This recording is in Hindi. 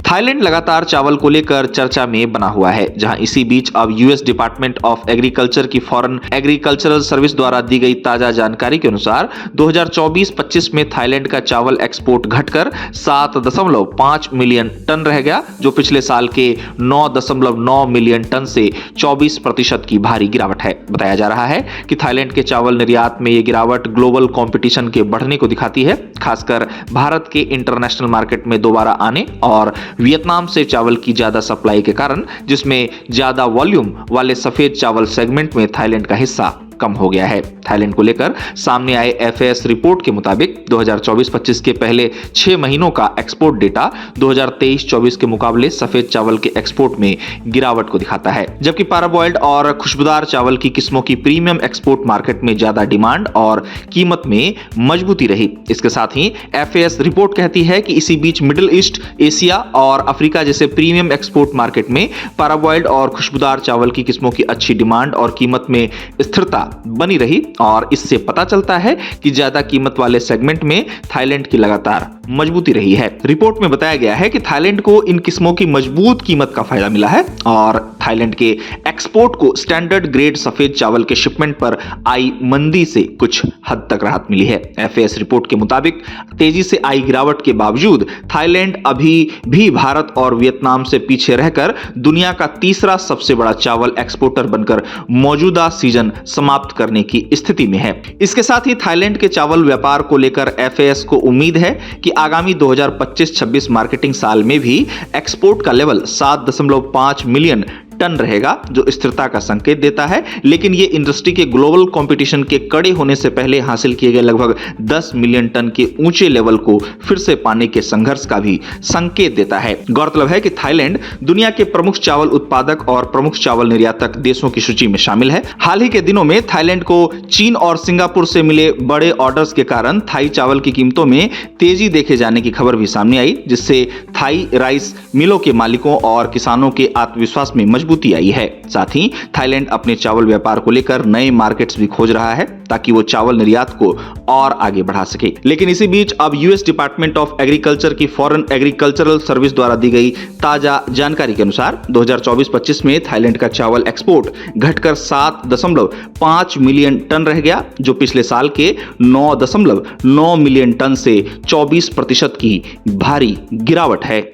थाईलैंड लगातार चावल को लेकर चर्चा में बना हुआ है, जहां इसी बीच अब यूएस डिपार्टमेंट ऑफ एग्रीकल्चर की फॉरेन एग्रीकल्चरल सर्विस द्वारा दी गई ताजा जानकारी के अनुसार 2024-25 में थाईलैंड का चावल एक्सपोर्ट घटकर 7.5 मिलियन टन रह गया, जो पिछले साल के 9.9 मिलियन टन से 24% की भारी गिरावट है। बताया जा रहा है कि थाईलैंड के चावल निर्यात में यह गिरावट ग्लोबल कंपटीशन के बढ़ने को दिखाती है, खासकर भारत के इंटरनेशनल मार्केट में दोबारा आने और वियतनाम से चावल की ज्यादा सप्लाई के कारण, जिसमें ज्यादा वॉल्यूम वाले सफेद चावल सेगमेंट में थाईलैंड का हिस्सा कम हो गया है। थाईलैंड को लेकर सामने आए एफएएस रिपोर्ट के मुताबिक 2024-25 के पहले 6 महीनों का एक्सपोर्ट डेटा 2023-24 के मुकाबले सफेद चावल के एक्सपोर्ट में गिरावट को दिखाता है, जबकि पैराबॉइल्ड और खुशबूदार चावल की किस्मों की प्रीमियम एक्सपोर्ट मार्केट में ज्यादा डिमांड और कीमत में मजबूती रही। इसके साथ ही एफएएस रिपोर्ट कहती है कि इसी बीच मिडिल ईस्ट, एशिया और अफ्रीका जैसे प्रीमियम एक्सपोर्ट मार्केट में पैराबॉइल्ड और खुशबूदार चावल की किस्मों की अच्छी डिमांड और कीमत में स्थिरता बनी रही, और इससे पता चलता है कि ज्यादा कीमत वाले सेगमेंट में थाईलैंड की लगातार मजबूती रही है। रिपोर्ट में बताया गया है कि थाईलैंड को इन किस्मों की मजबूत कीमत का फायदा मिला है और थाईलैंड के एक्सपोर्ट को स्टैंडर्ड ग्रेड सफेद चावल के शिपमेंट पर आई मंदी से कुछ हद तक राहत मिली है। एफएएस रिपोर्ट के मुताबिक तेजी से आई गिरावट के बावजूद थाईलैंड अभी भी भारत और वियतनाम से पीछे रहकर दुनिया का तीसरा सबसे बड़ा चावल एक्सपोर्टर बनकर मौजूदा सीजन समाप्त करने की स्थिति में है। इसके साथ ही थाईलैंड के चावल व्यापार को लेकर एफएएस को उम्मीद है कि आगामी 2025-26 मार्केटिंग साल में भी एक्सपोर्ट का लेवल 7.5 मिलियन टन रहेगा, जो स्थिरता का संकेत देता है, लेकिन ये इंडस्ट्री के ग्लोबल कंपटीशन के कड़े होने से पहले हासिल किए गए लगभग 10 मिलियन टन के ऊंचे लेवल को फिर से पाने के संघर्ष का भी संकेत देता है। गौरतलब है कि थाईलैंड दुनिया के प्रमुख चावल उत्पादक और प्रमुख चावल निर्यातक देशों की सूची में शामिल है। हाल ही के दिनों में थाईलैंड को चीन और सिंगापुर से मिले बड़े ऑर्डर्स के कारण थाई चावल की कीमतों में तेजी देखे जाने की खबर भी सामने आई, जिससे थाई राइस मिलों के मालिकों और किसानों के आत्मविश्वास में मजबूती आई है। साथ ही थाईलैंड अपने चावल व्यापार को लेकर नए मार्केट्स भी खोज रहा है, ताकि वो चावल निर्यात को और आगे बढ़ा सके। लेकिन इसी बीच अब यूएस डिपार्टमेंट ऑफ एग्रीकल्चर की फॉरेन एग्रीकल्चरल सर्विस द्वारा दी गई ताजा जानकारी के अनुसार 2024-25 में थाईलैंड का चावल एक्सपोर्ट घटकर 7.5 मिलियन टन रह गया, जो पिछले साल के 9.9 मिलियन टन से 24% की भारी गिरावट है।